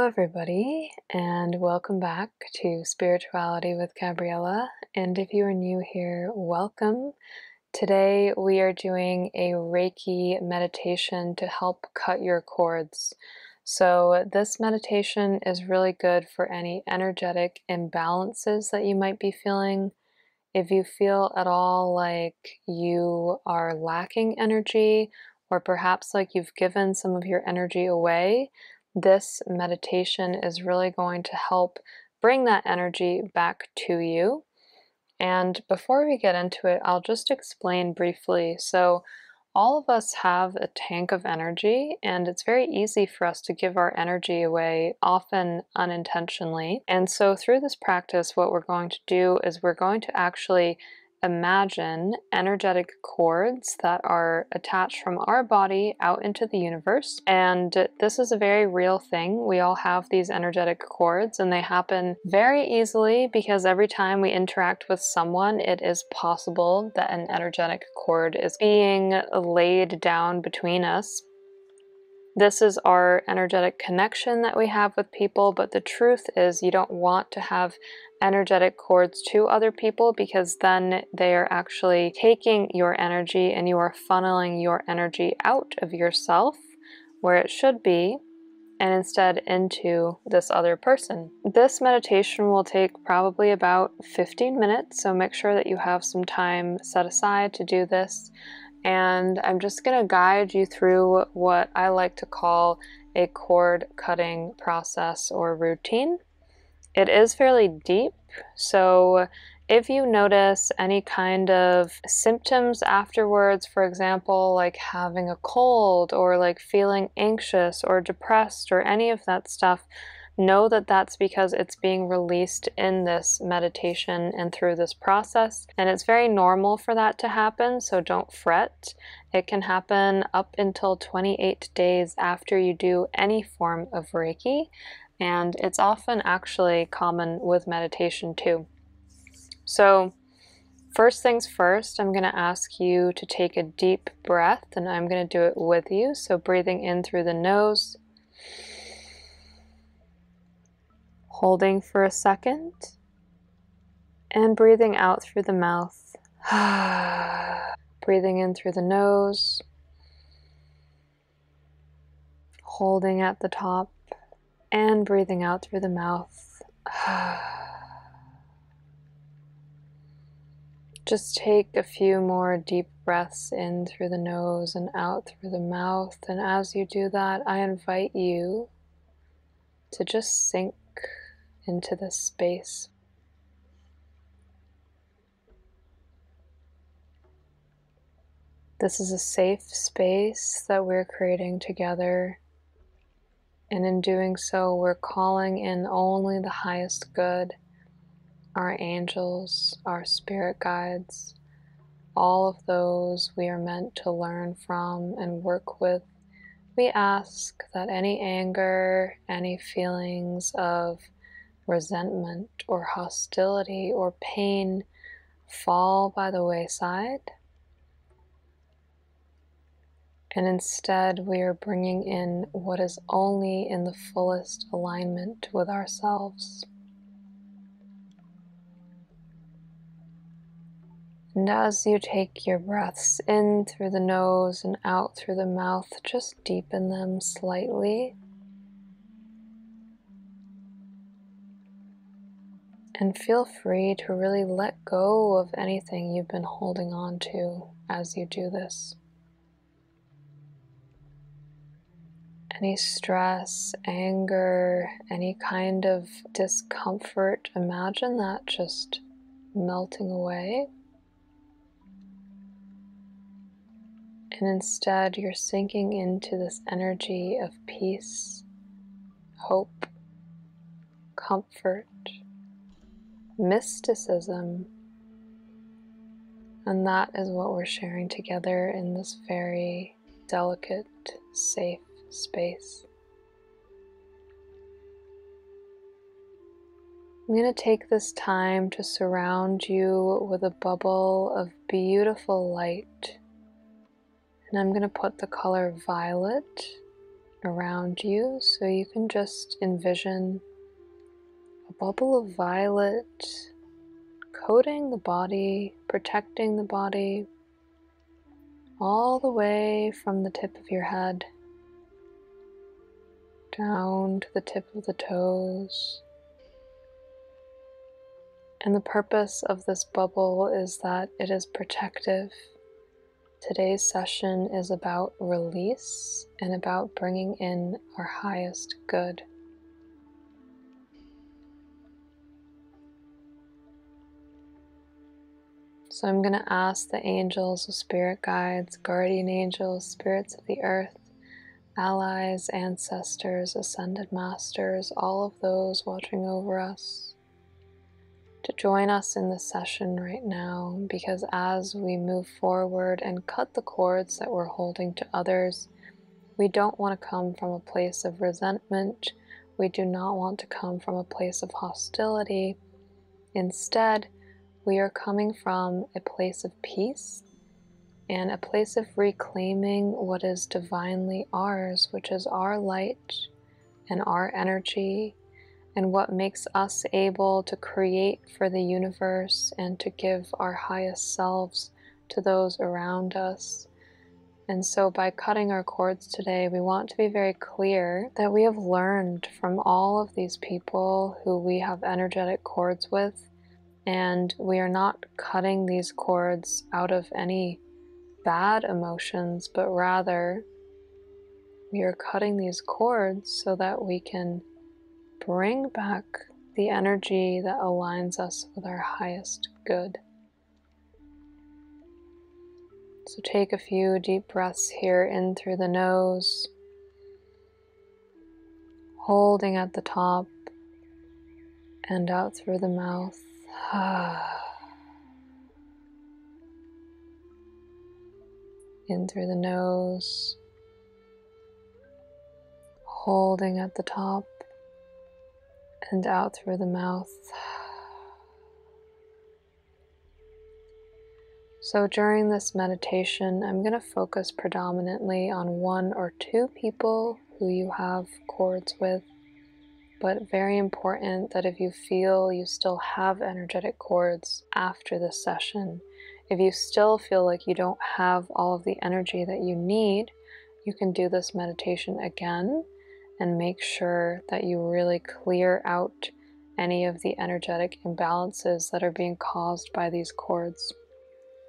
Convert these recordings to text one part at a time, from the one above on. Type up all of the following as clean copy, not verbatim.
everybody, and welcome back to Spirituality with Gabriella. And if you are new here, welcome. Today we are doing a Reiki meditation to help cut your cords. So this meditation is really good for any energetic imbalances that you might be feeling. If you feel at all like you are lacking energy, or perhaps like you've given some of your energy away, this meditation is really going to help bring that energy back to you. And before we get into it, I'll just explain briefly. So all of us have a tank of energy, and it's very easy for us to give our energy away, often unintentionally. And so through this practice, what we're going to do is we're going to actually imagine energetic cords that are attached from our body out into the universe. And this is a very real thing. We all have these energetic cords, and they happen very easily because every time we interact with someone, it is possible that an energetic cord is being laid down between us. This is our energetic connection that we have with people, but the truth is you don't want to have energetic cords to other people, because then they are actually taking your energy and you are funneling your energy out of yourself where it should be, and instead into this other person. This meditation will take probably about 15 minutes, so make sure that you have some time set aside to do this. And I'm just going to guide you through what I like to call a cord cutting process or routine. It is fairly deep, so if you notice any kind of symptoms afterwards, for example, like having a cold or like feeling anxious or depressed or any of that stuff, know that that's because it's being released in this meditation and through this process. And it's very normal for that to happen, so don't fret. It can happen up until 28 days after you do any form of Reiki. And it's often actually common with meditation too. So first things first, I'm going to ask you to take a deep breath, and I'm going to do it with you. So breathing in through the nose, holding for a second, and breathing out through the mouth. Breathing in through the nose, holding at the top, and breathing out through the mouth. Just take a few more deep breaths in through the nose and out through the mouth. And as you do that, I invite you to just sink into this space. This is a safe space that we're creating together. And in doing so, we're calling in only the highest good, our angels, our spirit guides, all of those we are meant to learn from and work with. We ask that any anger, any feelings of resentment or hostility or pain fall by the wayside. And instead, we are bringing in what is only in the fullest alignment with ourselves. And as you take your breaths in through the nose and out through the mouth, just deepen them slightly. And feel free to really let go of anything you've been holding on to as you do this. Any stress, anger, any kind of discomfort, imagine that just melting away. And instead, you're sinking into this energy of peace, hope, comfort, mysticism. And that is what we're sharing together in this very delicate, safe space. I'm going to take this time to surround you with a bubble of beautiful light. And I'm going to put the color violet around you, so you can just envision a bubble of violet coating the body, protecting the body, all the way from the tip of your head down to the tip of the toes. And the purpose of this bubble is that it is protective. Today's session is about release and about bringing in our highest good. So I'm going to ask the angels, the spirit guides, guardian angels, spirits of the earth, allies, ancestors, ascended masters, all of those watching over us, to join us in this session right now, because as we move forward and cut the cords that we're holding to others, we don't want to come from a place of resentment. We do not want to come from a place of hostility. Instead, we are coming from a place of peace and a place of reclaiming what is divinely ours, which is our light and our energy, and what makes us able to create for the universe and to give our highest selves to those around us. And so by cutting our cords today, we want to be very clear that we have learned from all of these people who we have energetic cords with, and we are not cutting these cords out of any bad emotions, but rather we are cutting these cords so that we can bring back the energy that aligns us with our highest good. So take a few deep breaths here in through the nose, holding at the top, and out through the mouth. In through the nose, holding at the top, and out through the mouth. So during this meditation, I'm going to focus predominantly on one or two people who you have cords with, but very important that if you feel you still have energetic cords after this session, if you still feel like you don't have all of the energy that you need, you can do this meditation again and make sure that you really clear out any of the energetic imbalances that are being caused by these cords.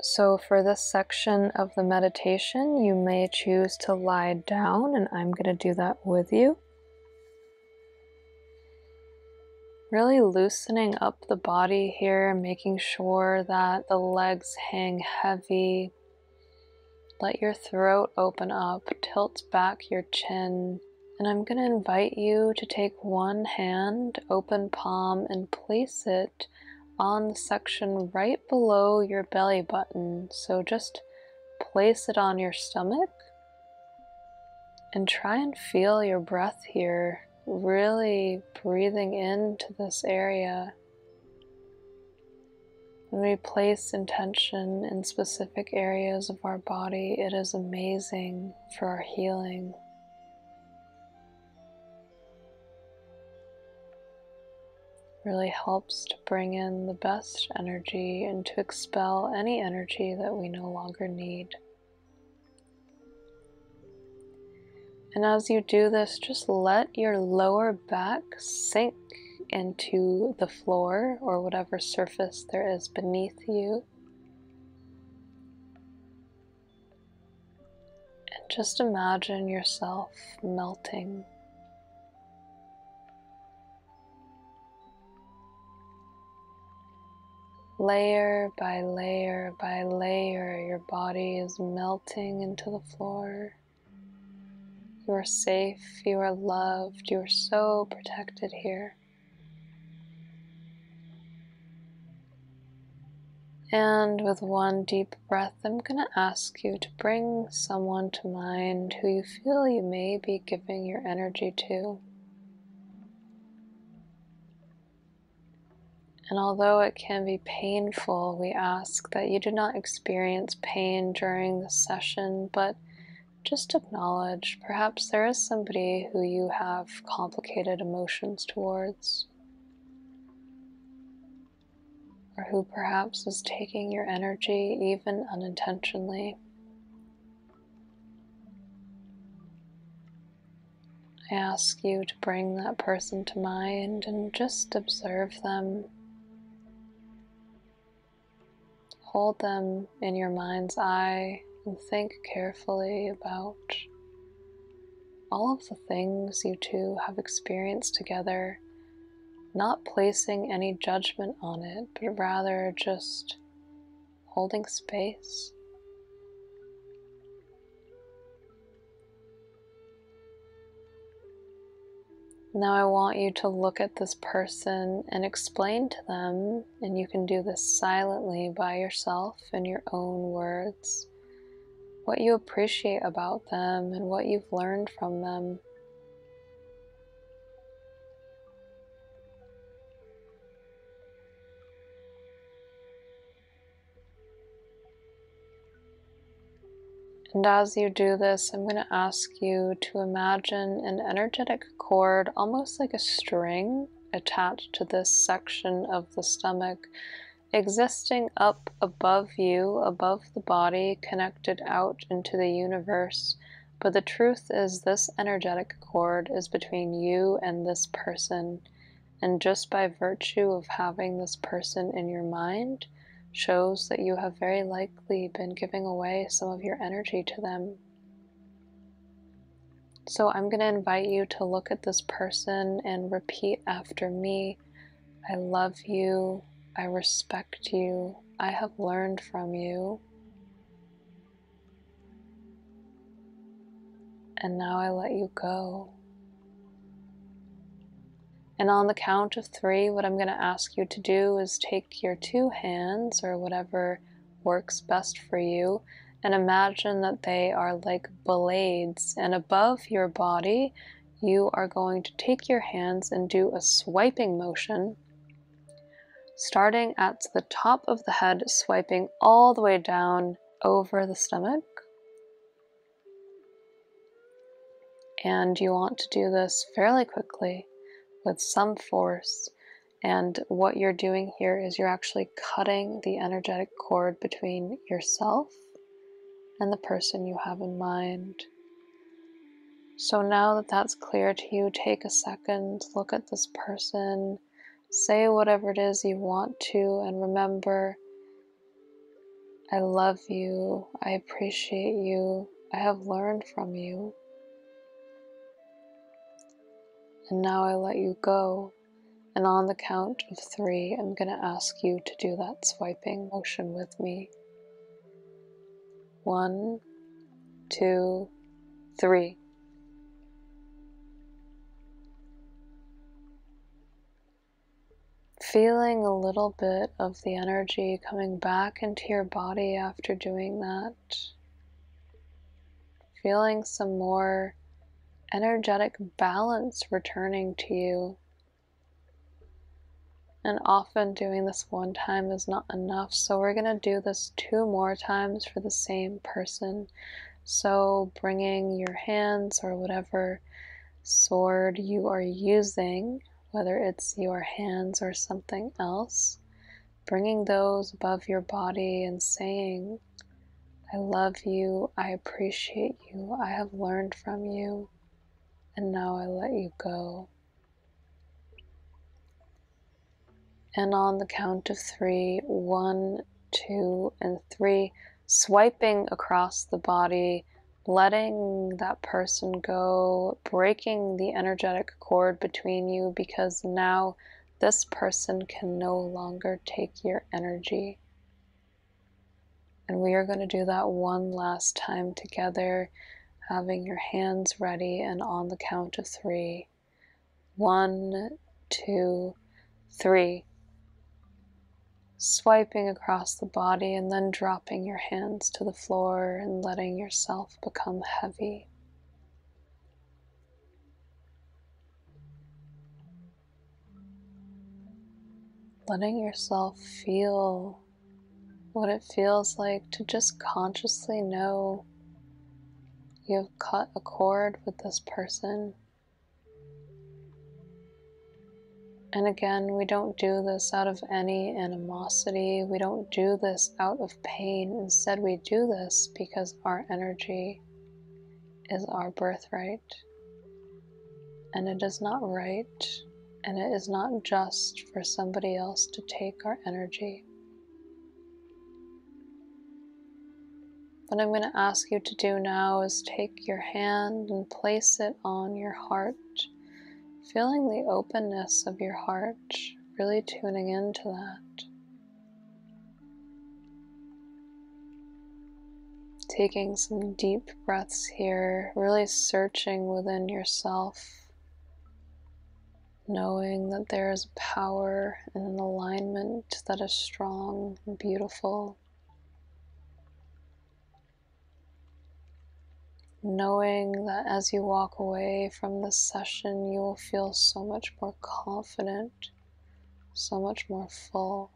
So for this section of the meditation, you may choose to lie down, and I'm going to do that with you. Really loosening up the body here, making sure that the legs hang heavy. Let your throat open up, tilt back your chin, and I'm going to invite you to take one hand, open palm, and place it on the section right below your belly button. So just place it on your stomach and try and feel your breath here, really breathing into this area. When we place intention in specific areas of our body, it is amazing for our healing. Really helps to bring in the best energy and to expel any energy that we no longer need. And as you do this, just let your lower back sink into the floor or whatever surface there is beneath you. And just imagine yourself melting. Layer by layer by layer, your body is melting into the floor. You are safe, you are loved, you are so protected here. And with one deep breath, I'm going to ask you to bring someone to mind who you feel you may be giving your energy to. And although it can be painful, we ask that you do not experience pain during the session, but just acknowledge perhaps there is somebody who you have complicated emotions towards, or who perhaps is taking your energy even unintentionally. I ask you to bring that person to mind and just observe them. Hold them in your mind's eye and think carefully about all of the things you two have experienced together, not placing any judgment on it, but rather just holding space. Now I want you to look at this person and explain to them, and you can do this silently by yourself in your own words, what you appreciate about them and what you've learned from them. And as you do this, I'm going to ask you to imagine an energetic cord, almost like a string, attached to this section of the stomach, existing up above you, above the body, connected out into the universe. But the truth is, this energetic cord is between you and this person. And just by virtue of having this person in your mind, shows that you have very likely been giving away some of your energy to them. So I'm going to invite you to look at this person and repeat after me. I love you. I respect you. I have learned from you. And now I let you go. And on the count of 3, what I'm going to ask you to do is take your 2 hands, or whatever works best for you, and imagine that they are like blades, and above your body you are going to take your hands and do a swiping motion, starting at the top of the head, swiping all the way down over the stomach. And you want to do this fairly quickly with some force. And what you're doing here is you're actually cutting the energetic cord between yourself and the person you have in mind. So now that that's clear to you, take a second, look at this person, say whatever it is you want to, and remember, I love you, I appreciate you, I have learned from you. And now I let you go. And on the count of 3, I'm going to ask you to do that swiping motion with me. 1, 2, 3. Feeling a little bit of the energy coming back into your body after doing that. Feeling some more energetic balance returning to you. And often doing this one time is not enough, so we're going to do this 2 more times for the same person. So bringing your hands, or whatever sword you are using, whether it's your hands or something else, bringing those above your body and saying, I love you, I appreciate you, I have learned from you, and now I let you go. And on the count of 3, 1, 2, and 3, swiping across the body, letting that person go, breaking the energetic cord between you, because now this person can no longer take your energy. And we are going to do that one last time together, having your hands ready, and on the count of 3, 1, 2, 3. Swiping across the body and then dropping your hands to the floor and letting yourself become heavy. Letting yourself feel what it feels like to just consciously know You have cut a cord with this person. And again, we don't do this out of any animosity. We don't do this out of pain. Instead, we do this because our energy is our birthright. And it is not right, and it is not just for somebody else to take our energy. What I'm going to ask you to do now is take your hand and place it on your heart, feeling the openness of your heart, really tuning into that. Taking some deep breaths here, really searching within yourself, knowing that there is power and an alignment that is strong and beautiful. Knowing that as you walk away from this session, you will feel so much more confident, so much more full.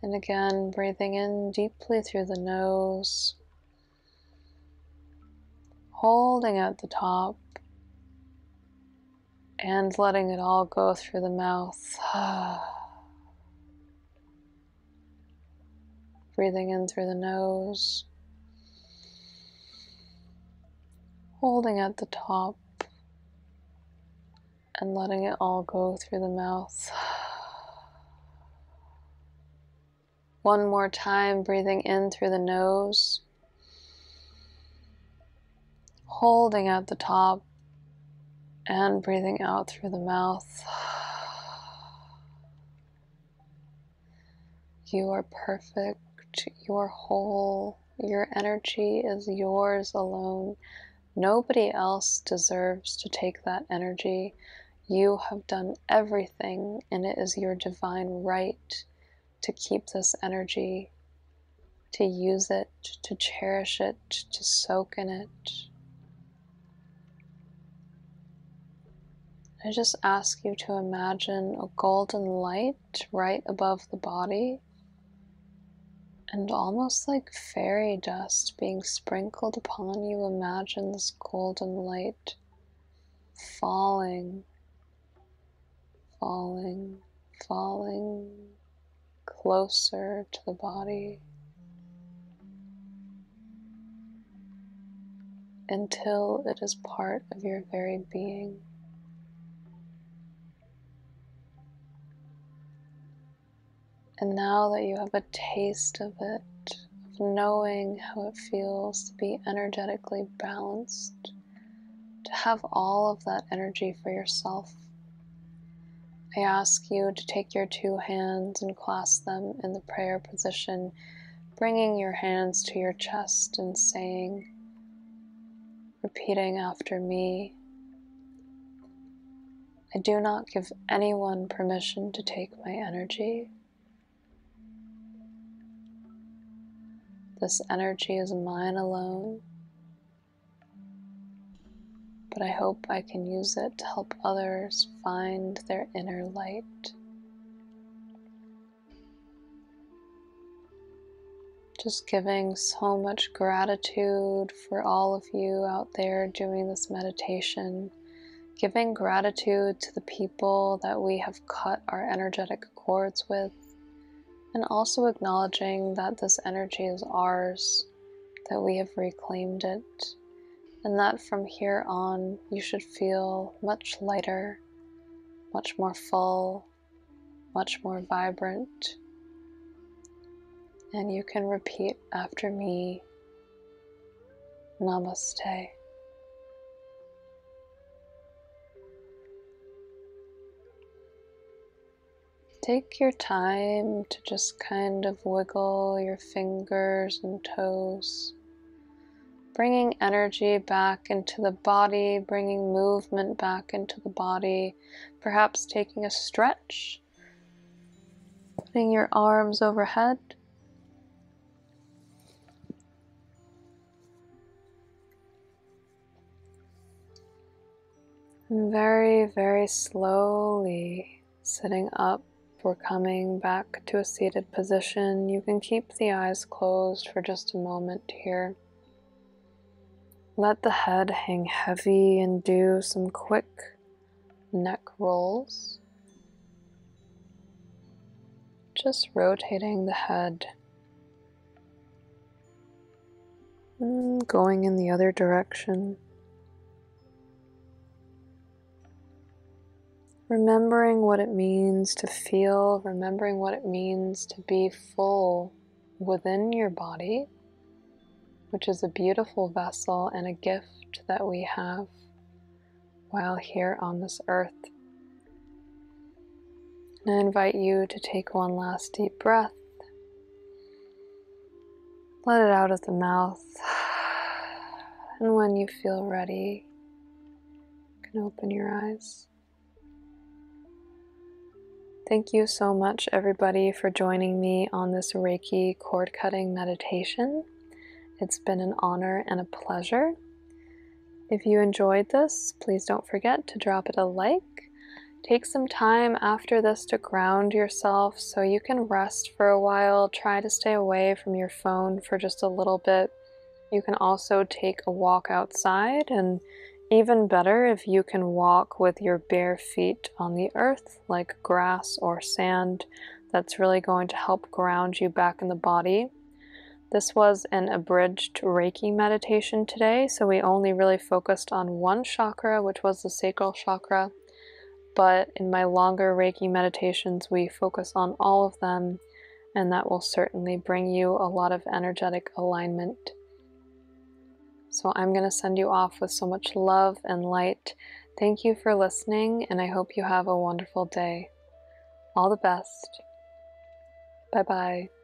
And again, breathing in deeply through the nose, holding at the top, and letting it all go through the mouth. Breathing in through the nose, holding at the top, and letting it all go through the mouth. One more time, breathing in through the nose, holding at the top, and breathing out through the mouth. You are perfect. You are whole. Your energy is yours alone. Nobody else deserves to take that energy. You have done everything, and it is your divine right to keep this energy, to use it, to cherish it, to soak in it. I just ask you to imagine a golden light right above the body, and almost like fairy dust being sprinkled upon you. Imagine this golden light falling, falling, falling closer to the body until it is part of your very being. And now that you have a taste of it, of knowing how it feels to be energetically balanced, to have all of that energy for yourself, I ask you to take your two hands and clasp them in the prayer position, bringing your hands to your chest and saying, repeating after me, I do not give anyone permission to take my energy. This energy is mine alone, but I hope I can use it to help others find their inner light. Just giving so much gratitude for all of you out there doing this meditation, giving gratitude to the people that we have cut our energetic cords with, and also acknowledging that this energy is ours, that we have reclaimed it, and that from here on you should feel much lighter, much more full, much more vibrant. And you can repeat after me, Namaste. Take your time to just kind of wiggle your fingers and toes, bringing energy back into the body, bringing movement back into the body, perhaps taking a stretch, putting your arms overhead. And very, very slowly sitting up we're coming back to a seated position, you can keep the eyes closed for just a moment here. Let the head hang heavy and do some quick neck rolls. Just rotating the head, going in the other direction. Remembering what it means to feel, remembering what it means to be full within your body, which is a beautiful vessel and a gift that we have while here on this earth. And I invite you to take one last deep breath. Let it out of the mouth. And when you feel ready, you can open your eyes. Thank you so much, everybody, for joining me on this Reiki cord cutting meditation. It's been an honor and a pleasure. If you enjoyed this, please don't forget to drop it a like. Take some time after this to ground yourself so you can rest for a while. Try to stay away from your phone for just a little bit. You can also take a walk outside, and even better if you can walk with your bare feet on the earth like grass or sand. That's really going to help ground you back in the body. This was an abridged Reiki meditation today, so we only really focused on one chakra, which was the sacral chakra. But in my longer Reiki meditations, we focus on all of them, and that will certainly bring you a lot of energetic alignment. So I'm going to send you off with so much love and light. Thank you for listening, and I hope you have a wonderful day. All the best. Bye-bye.